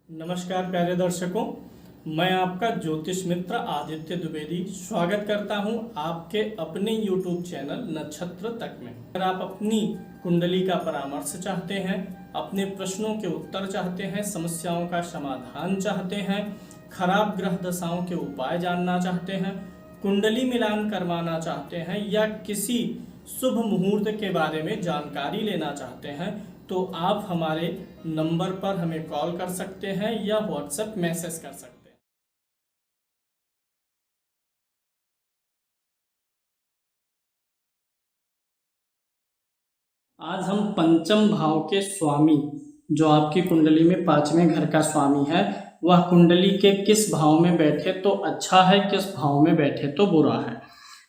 नमस्कार प्यारे दर्शकों, मैं आपका ज्योतिष मित्र आदित्य द्विवेदी स्वागत करता हूं आपके अपने YouTube चैनल नक्षत्र तक में। अगर आप अपनी कुंडली का परामर्श चाहते हैं, अपने प्रश्नों के उत्तर चाहते हैं, समस्याओं का समाधान चाहते हैं, खराब ग्रह दशाओं के उपाय जानना चाहते हैं, कुंडली मिलान करवाना चाहते हैं या किसी शुभ मुहूर्त के बारे में जानकारी लेना चाहते हैं तो आप हमारे नंबर पर हमें कॉल कर सकते हैं या व्हाट्सएप मैसेज कर सकते हैं। आज हम पंचम भाव के स्वामी, जो आपकी कुंडली में पांचवें घर का स्वामी है, वह कुंडली के किस भाव में बैठे तो अच्छा है, किस भाव में बैठे तो बुरा है।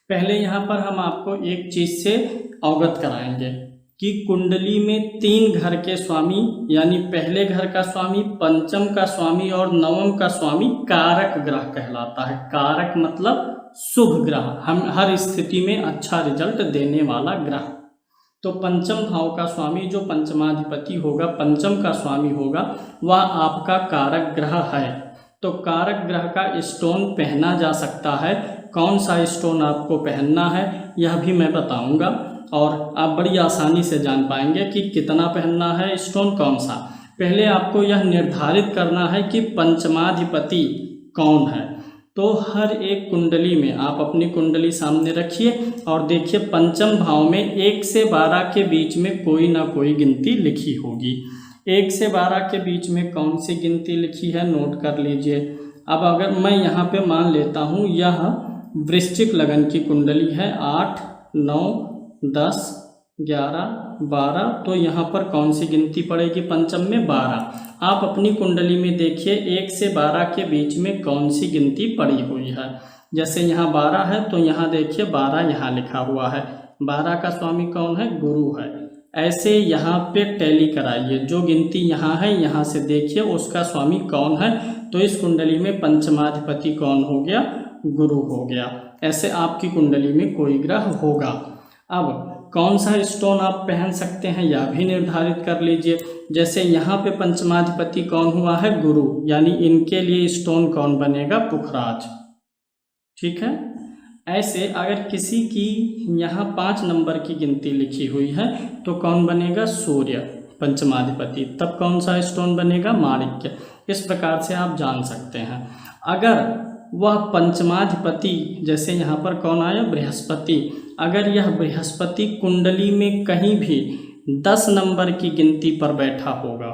पहले यहाँ पर हम आपको एक चीज से अवगत कराएंगे कि कुंडली में 3 घर के स्वामी यानी पहले घर का स्वामी, पंचम का स्वामी और नवम का स्वामी कारक ग्रह कहलाता है। कारक मतलब शुभ ग्रह, हम हर स्थिति में अच्छा रिजल्ट देने वाला ग्रह। तो पंचम भाव का स्वामी जो पंचमाधिपति होगा, पंचम का स्वामी होगा, वह आपका कारक ग्रह है। तो कारक ग्रह का स्टोन पहना जा सकता है। कौन सा स्टोन आपको पहनना है यह भी मैं बताऊंगा और आप बड़ी आसानी से जान पाएंगे कि कितना पहनना है, स्टोन कौन सा। पहले आपको यह निर्धारित करना है कि पंचमाधिपति कौन है। तो हर एक कुंडली में आप अपनी कुंडली सामने रखिए और देखिए पंचम भाव में 1 से 12 के बीच में कोई ना कोई गिनती लिखी होगी। 1 से 12 के बीच में कौन सी गिनती लिखी है नोट कर लीजिए। अब अगर मैं यहाँ पे मान लेता हूँ यह वृश्चिक लगन की कुंडली है, 8, 9, 10, 11, 12, तो यहाँ पर कौन सी गिनती पड़ेगी पंचम में? 12। आप अपनी कुंडली में देखिए 1 से 12 के बीच में कौन सी गिनती पड़ी हुई है। जैसे यहाँ 12 है तो यहाँ देखिए 12 यहाँ लिखा हुआ है। 12 का स्वामी कौन है? गुरु है। ऐसे यहाँ पे टैली कराइए, जो गिनती यहाँ है यहाँ से देखिए उसका स्वामी कौन है। तो इस कुंडली में पंचमाधिपति कौन हो गया? गुरु हो गया। ऐसे आपकी कुंडली में कोई ग्रह होगा। अब कौन सा स्टोन आप पहन सकते हैं यह भी निर्धारित कर लीजिए। जैसे यहाँ पे पंचमाधिपति कौन हुआ है? गुरु, यानी इनके लिए स्टोन कौन बनेगा? पुखराज। ठीक है। ऐसे अगर किसी की यहाँ 5 नंबर की गिनती लिखी हुई है तो कौन बनेगा? सूर्य पंचमाधिपति। तब कौन सा स्टोन बनेगा? माणिक्य। इस प्रकार से आप जान सकते हैं। अगर वह पंचमाधिपति, जैसे यहाँ पर कौन आया? बृहस्पति। अगर यह बृहस्पति कुंडली में कहीं भी 10 नंबर की गिनती पर बैठा होगा,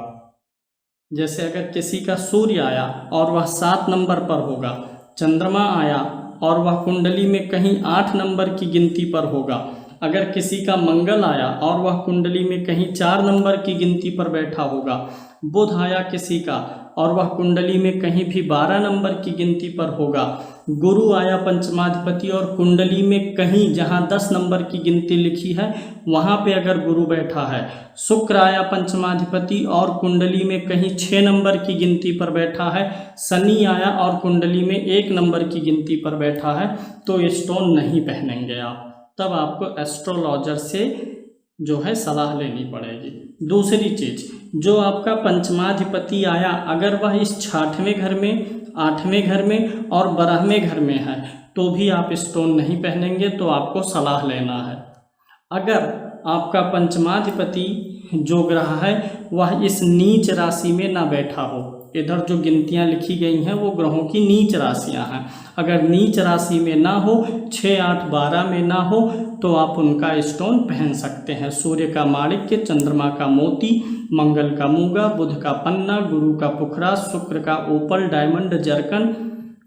जैसे अगर किसी का सूर्य आया और वह 7 नंबर पर होगा, चंद्रमा आया और वह कुंडली में कहीं 8 नंबर की गिनती पर होगा, अगर किसी का मंगल आया और वह कुंडली में कहीं 4 नंबर की गिनती पर बैठा होगा, बुध आया किसी का और वह कुंडली में कहीं भी 12 नंबर की गिनती पर होगा, गुरु आया पंचमाधिपति और कुंडली में कहीं जहां 10 नंबर की गिनती लिखी है वहां पे अगर गुरु बैठा है, शुक्र आया पंचमाधिपति और कुंडली में कहीं 6 नंबर की गिनती पर बैठा है, शनि आया और कुंडली में 1 नंबर की गिनती पर बैठा है, तो ये स्टोन नहीं पहनेंगे आप। तब आपको एस्ट्रोलॉजर से जो है सलाह लेनी पड़ेगी। दूसरी चीज, जो आपका पंचमाधिपति आया अगर वह इस 6वें घर में, 8वें घर में और 12वें घर में है तो भी आप स्टोन नहीं पहनेंगे, तो आपको सलाह लेना है। अगर आपका पंचमाधिपति जो ग्रह है वह इस नीच राशि में ना बैठा हो, इधर जो गिनतियां लिखी गई हैं वो ग्रहों की नीच राशियां हैं, अगर नीच राशि में ना हो, 6, 8, 12 में ना हो, तो आप उनका स्टोन पहन सकते हैं। सूर्य का माणिक्य, चंद्रमा का मोती, मंगल का मूंगा, बुध का पन्ना, गुरु का पुखरा, शुक्र का ओपल, डायमंड, जरकन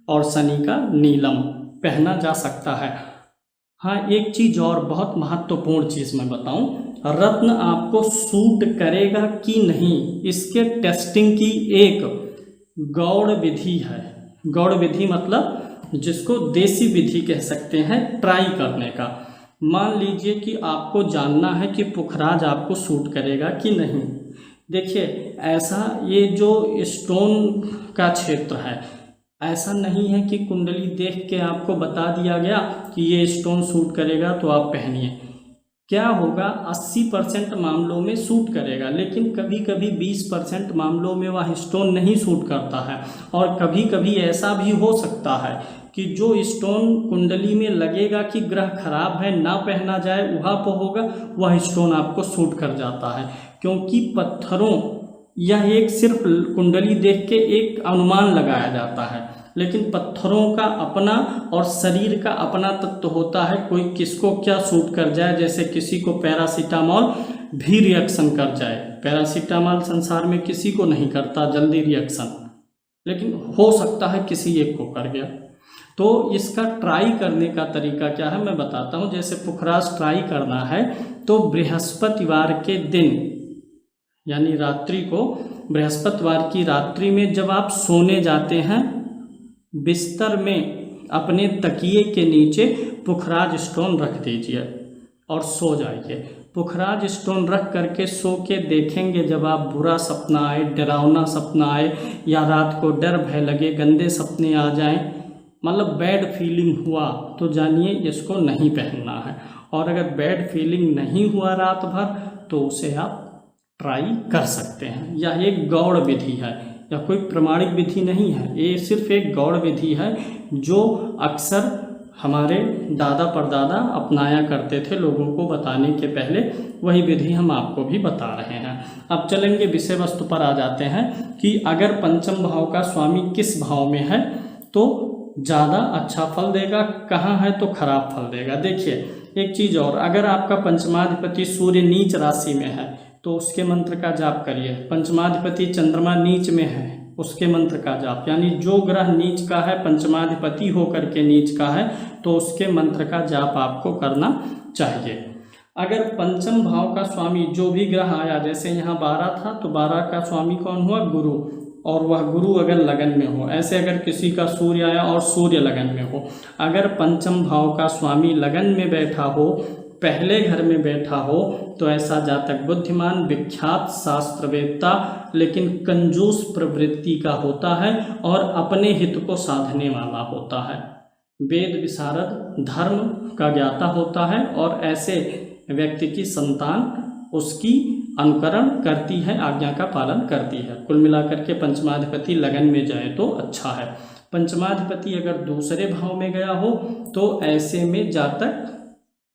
और शनि का नीलम पहना जा सकता है। हाँ, एक चीज और बहुत महत्वपूर्ण चीज मैं बताऊं, रत्न आपको सूट करेगा कि नहीं इसके टेस्टिंग की एक गौड़ विधि है। गौड़ विधि मतलब जिसको देसी विधि कह सकते हैं ट्राई करने का। मान लीजिए कि आपको जानना है कि पुखराज आपको सूट करेगा कि नहीं। देखिए, ऐसा ये जो स्टोन का क्षेत्र है, ऐसा नहीं है कि कुंडली देख के आपको बता दिया गया कि ये स्टोन सूट करेगा तो आप पहनिए। क्या होगा, 80% मामलों में सूट करेगा, लेकिन कभी कभी 20% मामलों में वह स्टोन नहीं सूट करता है। और कभी कभी ऐसा भी हो सकता है कि जो स्टोन कुंडली में लगेगा कि ग्रह खराब है ना पहना जाए वहाँ पर होगा, वह स्टोन आपको सूट कर जाता है। क्योंकि पत्थरों, यह एक सिर्फ कुंडली देख के एक अनुमान लगाया जाता है, लेकिन पत्थरों का अपना और शरीर का अपना तत्व होता है। कोई किसको क्या सूट कर जाए, जैसे किसी को पैरासीटामोल भी रिएक्शन कर जाए। पैरासीटामोल संसार में किसी को नहीं करता जल्दी रिएक्शन, लेकिन हो सकता है किसी एक को कर गया। तो इसका ट्राई करने का तरीका क्या है मैं बताता हूँ। जैसे पुखराज ट्राई करना है तो बृहस्पतिवार के दिन यानी रात्रि को, बृहस्पतिवार की रात्रि में जब आप सोने जाते हैं, बिस्तर में अपने तकिए के नीचे पुखराज स्टोन रख दीजिए और सो जाइए। पुखराज स्टोन रख करके सो के देखेंगे, जब आप बुरा सपना आए, डरावना सपना आए, या रात को डर भय लगे, गंदे सपने आ जाएं, मतलब बैड फीलिंग हुआ, तो जानिए इसको नहीं पहनना है। और अगर बैड फीलिंग नहीं हुआ रात भर तो उसे आप ट्राई कर सकते हैं। यह एक गौड़ विधि है, या कोई प्रमाणिक विधि नहीं है, ये सिर्फ एक गौड़ विधि है जो अक्सर हमारे दादा परदादा अपनाया करते थे लोगों को बताने के पहले। वही विधि हम आपको भी बता रहे हैं। अब चलेंगे विषय वस्तु पर आ जाते हैं कि अगर पंचम भाव का स्वामी किस भाव में है तो ज़्यादा अच्छा फल देगा, कहाँ है तो खराब फल देगा। देखिए एक चीज़ और, अगर आपका पंचमाधिपति सूर्य नीच राशि में है तो उसके मंत्र का जाप करिए। पंचमाधिपति चंद्रमा नीच में है, उसके मंत्र का जाप, यानी जो ग्रह नीच का है, पंचमाधिपति होकर के नीच का है, तो उसके मंत्र का जाप आपको करना चाहिए। अगर पंचम भाव का स्वामी जो भी ग्रह आया, जैसे यहाँ 12 था तो 12 का स्वामी कौन हुआ, गुरु, और वह गुरु अगर लगन में हो, ऐसे अगर किसी का सूर्य आया और सूर्य लगन में हो, अगर पंचम भाव का स्वामी लगन में बैठा हो, पहले घर में बैठा हो, तो ऐसा जातक बुद्धिमान, विख्यात शास्त्रवेत्ता, लेकिन कंजूस प्रवृत्ति का होता है और अपने हित को साधने वाला होता है। वेद विशारद, धर्म का ज्ञाता होता है, और ऐसे व्यक्ति की संतान उसकी अनुकरण करती है, आज्ञा का पालन करती है। कुल मिलाकर के पंचमाधिपति लगन में जाए तो अच्छा है। पंचमाधिपति अगर दूसरे भाव में गया हो तो ऐसे में जातक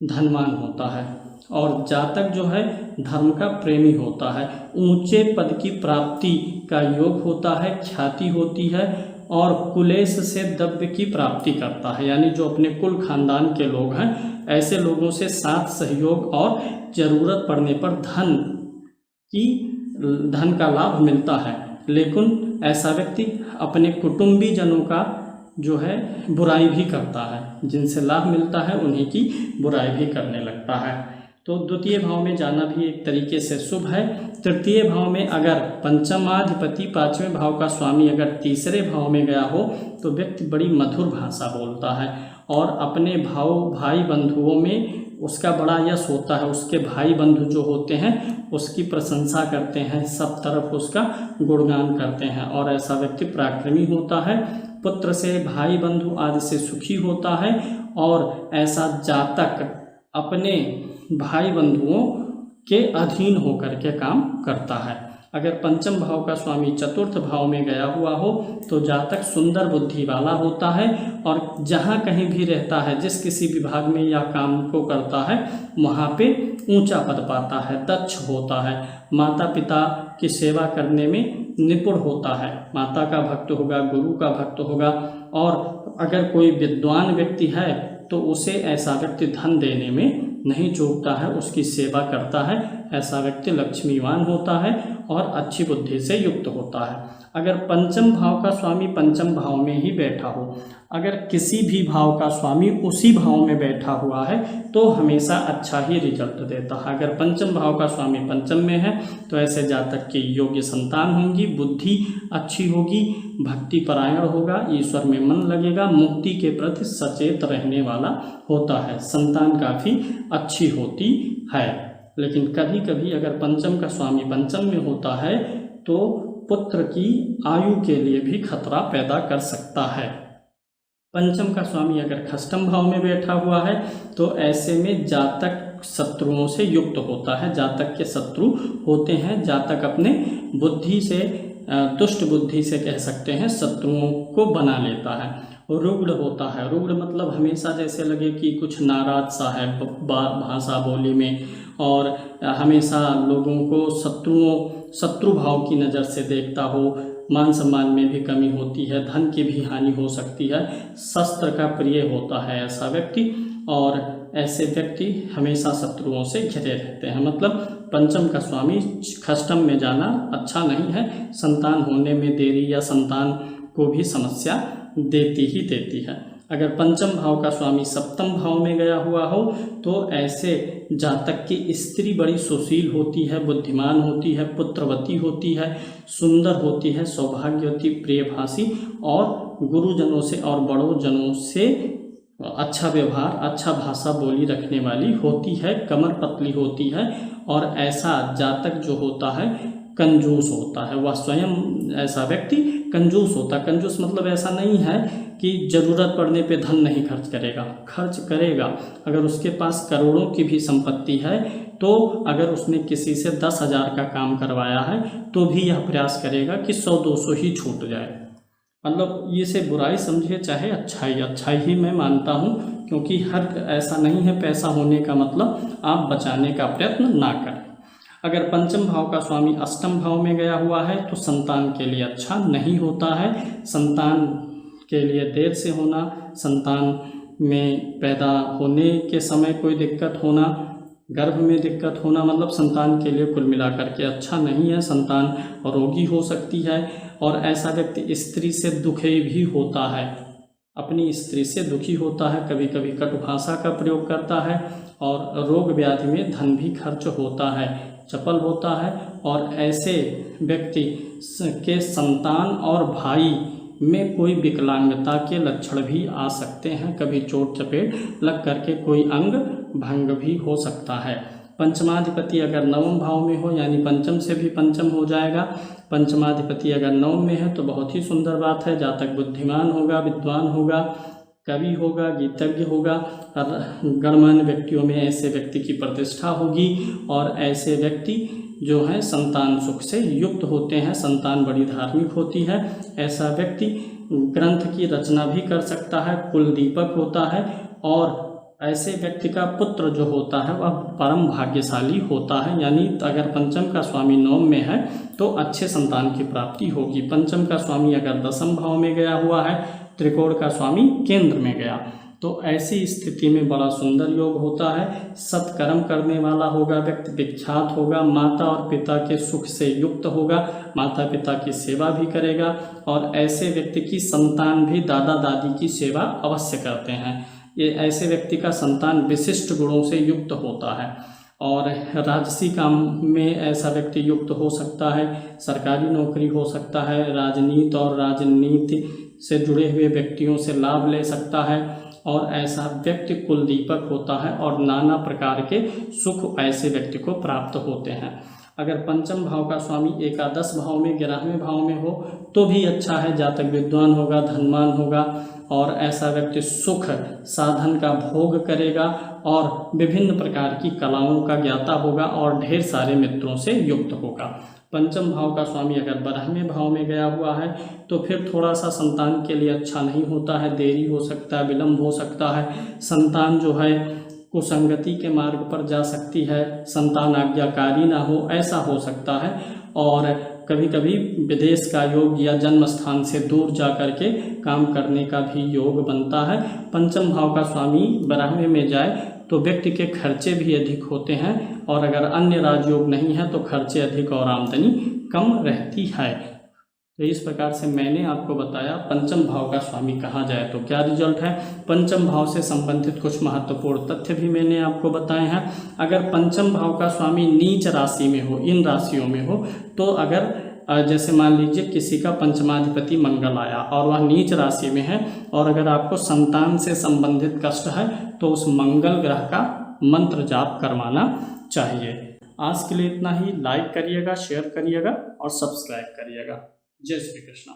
धनवान होता है, और जातक जो है धर्म का प्रेमी होता है, ऊंचे पद की प्राप्ति का योग होता है, ख्याति होती है, और कुलेश से द्रव्य की प्राप्ति करता है, यानी जो अपने कुल खानदान के लोग हैं ऐसे लोगों से साथ सहयोग और ज़रूरत पड़ने पर धन का लाभ मिलता है। लेकिन ऐसा व्यक्ति अपने कुटुंबी जनों का जो है बुराई भी करता है, जिनसे लाभ मिलता है उन्हीं की बुराई भी करने लगता है। तो द्वितीय भाव में जाना भी एक तरीके से शुभ है। तृतीय भाव में अगर पंचमाधिपति पांचवें भाव का स्वामी अगर तीसरे भाव में गया हो तो व्यक्ति बड़ी मधुर भाषा बोलता है, और अपने भाई बंधुओं में उसका बड़ा यश होता है। उसके भाई बंधु जो होते हैं उसकी प्रशंसा करते हैं, सब तरफ उसका गुणगान करते हैं, और ऐसा व्यक्ति पराक्रमी होता है, पुत्र से, भाई बंधु आदि से सुखी होता है, और ऐसा जातक अपने भाई बंधुओं के अधीन होकर के काम करता है। अगर पंचम भाव का स्वामी चतुर्थ भाव में गया हुआ हो तो जातक सुंदर बुद्धि वाला होता है, और जहाँ कहीं भी रहता है, जिस किसी विभाग में या काम को करता है वहाँ पे ऊंचा पद पाता है, दक्ष होता है, माता पिता की सेवा करने में निपुण होता है, माता का भक्त होगा, गुरु का भक्त होगा, और अगर कोई विद्वान व्यक्ति है तो उसे ऐसा व्यक्ति धन देने में नहीं चूकता है, उसकी सेवा करता है। ऐसा व्यक्ति लक्ष्मीवान होता है और अच्छी बुद्धि से युक्त होता है। अगर पंचम भाव का स्वामी पंचम भाव में ही बैठा हो, अगर किसी भी भाव का स्वामी उसी भाव में बैठा हुआ है तो हमेशा अच्छा ही रिजल्ट देता है। अगर पंचम भाव का स्वामी पंचम में है तो ऐसे जातक की योग्य संतान होंगी, बुद्धि अच्छी होगी, भक्ति परायण होगा, ईश्वर में मन लगेगा, मुक्ति के प्रति सचेत रहने वाला होता है, संतान काफ़ी अच्छी होती है। लेकिन कभी कभी अगर पंचम का स्वामी पंचम में होता है तो पुत्र की आयु के लिए भी खतरा पैदा कर सकता है। पंचम का स्वामी अगर खष्टम भाव में बैठा हुआ है तो ऐसे में जातक शत्रुओं से युक्त होता है, जातक के शत्रु होते हैं, जातक अपने बुद्धि से दुष्ट बुद्धि से कह सकते हैं शत्रुओं को बना लेता है। रुग्ण होता है, रुग्ण मतलब हमेशा जैसे लगे कि कुछ नाराज सा है भाषा बोली में, और हमेशा लोगों को शत्रु भाव की नज़र से देखता हो, मान सम्मान में भी कमी होती है, धन की भी हानि हो सकती है, शस्त्र का प्रिय होता है ऐसा व्यक्ति, और ऐसे व्यक्ति हमेशा शत्रुओं से घिरे रहते हैं। मतलब पंचम का स्वामी खष्टम में जाना अच्छा नहीं है, संतान होने में देरी या संतान को भी समस्या देती ही देती है। अगर पंचम भाव का स्वामी सप्तम भाव में गया हुआ हो तो ऐसे जातक की स्त्री बड़ी सुशील होती है, बुद्धिमान होती है, पुत्रवती होती है, सुंदर होती है, सौभाग्यवती, प्रियभाषी और गुरुजनों से और बड़ों जनों से अच्छा व्यवहार, अच्छा भाषा बोली रखने वाली होती है, कमर पतली होती है, और ऐसा जातक जो होता है कंजूस होता है। वह स्वयं ऐसा व्यक्ति कंजूस होता है। कंजूस मतलब ऐसा नहीं है कि ज़रूरत पड़ने पे धन नहीं खर्च करेगा, खर्च करेगा। अगर उसके पास करोड़ों की भी संपत्ति है तो अगर उसने किसी से 10,000 का काम करवाया है तो भी यह प्रयास करेगा कि 100-200 ही छूट जाए। मतलब ये से बुराई समझिए चाहे अच्छाई ही मैं मानता हूँ, क्योंकि हर ऐसा नहीं है पैसा होने का मतलब आप बचाने का प्रयत्न ना करें। अगर पंचम भाव का स्वामी अष्टम भाव में गया हुआ है तो संतान के लिए अच्छा नहीं होता है। संतान के लिए देर से होना, संतान में पैदा होने के समय कोई दिक्कत होना, गर्भ में दिक्कत होना, मतलब संतान के लिए कुल मिलाकर के अच्छा नहीं है। संतान रोगी हो सकती है, और ऐसा व्यक्ति स्त्री से दुखी भी होता है, अपनी स्त्री से दुखी होता है, कभी कभी कटु भाषा का प्रयोग करता है, और रोग व्याधि में धन भी खर्च होता है, चपल होता है। और ऐसे व्यक्ति के संतान और भाई में कोई विकलांगता के लक्षण भी आ सकते हैं, कभी चोट चपेट लग करके कोई अंग भंग भी हो सकता है। पंचमाधिपति अगर नवम भाव में हो, यानी पंचम से भी पंचम हो जाएगा, पंचमाधिपति अगर नवम में है तो बहुत ही सुंदर बात है। जातक बुद्धिमान होगा, विद्वान होगा, कवि होगा, गीतज्ञ होगा, गणमान्य व्यक्तियों में ऐसे व्यक्ति की प्रतिष्ठा होगी, और ऐसे व्यक्ति जो हैं संतान सुख से युक्त होते हैं, संतान बड़ी धार्मिक होती है। ऐसा व्यक्ति ग्रंथ की रचना भी कर सकता है, कुल दीपक होता है, और ऐसे व्यक्ति का पुत्र जो होता है वह परम भाग्यशाली होता है। यानी अगर पंचम का स्वामी नवम में है तो अच्छे संतान की प्राप्ति होगी। पंचम का स्वामी अगर दसम भाव में गया हुआ है, त्रिकोण का स्वामी केंद्र में गया, तो ऐसी स्थिति में बड़ा सुंदर योग होता है। सत्कर्म करने वाला होगा, व्यक्ति विख्यात होगा, माता और पिता के सुख से युक्त होगा, माता पिता की सेवा भी करेगा, और ऐसे व्यक्ति की संतान भी दादा दादी की सेवा अवश्य करते हैं। ये ऐसे व्यक्ति का संतान विशिष्ट गुणों से युक्त होता है, और राजसी काम में ऐसा व्यक्ति युक्त हो सकता है, सरकारी नौकरी हो सकता है, राजनीति और राजनीति से जुड़े हुए व्यक्तियों से लाभ ले सकता है, और ऐसा व्यक्ति कुल दीपक होता है, और नाना प्रकार के सुख ऐसे व्यक्ति को प्राप्त होते हैं। अगर पंचम भाव का स्वामी एकादश भाव में 11वें भाव में हो तो भी अच्छा है। जातक विद्वान होगा, धनवान होगा, और ऐसा व्यक्ति सुख साधन का भोग करेगा, और विभिन्न प्रकार की कलाओं का ज्ञाता होगा, और ढेर सारे मित्रों से युक्त होगा। पंचम भाव का स्वामी अगर 12वें भाव में गया हुआ है तो फिर थोड़ा सा संतान के लिए अच्छा नहीं होता है, देरी हो सकता है, विलम्ब हो सकता है, संतान जो है कुसंगति के मार्ग पर जा सकती है, संतान आज्ञाकारी ना हो, ऐसा हो सकता है। और कभी कभी विदेश का योग या जन्म स्थान से दूर जा कर के काम करने का भी योग बनता है। पंचम भाव का स्वामी 12वें में जाए तो व्यक्ति के खर्चे भी अधिक होते हैं, और अगर अन्य राजयोग नहीं है तो खर्चे अधिक और आमदनी कम रहती है। तो इस प्रकार से मैंने आपको बताया पंचम भाव का स्वामी कहा जाए तो क्या रिजल्ट है। पंचम भाव से संबंधित कुछ महत्वपूर्ण तथ्य भी मैंने आपको बताए हैं। अगर पंचम भाव का स्वामी नीच राशि में हो, इन राशियों में हो, तो अगर जैसे मान लीजिए किसी का पंचमाधिपति मंगल आया और वह नीच राशि में है, और अगर आपको संतान से संबंधित कष्ट है तो उस मंगल ग्रह का मंत्र जाप करवाना चाहिए। आज के लिए इतना ही। लाइक करिएगा, शेयर करिएगा और सब्सक्राइब करिएगा। जय श्री कृष्ण।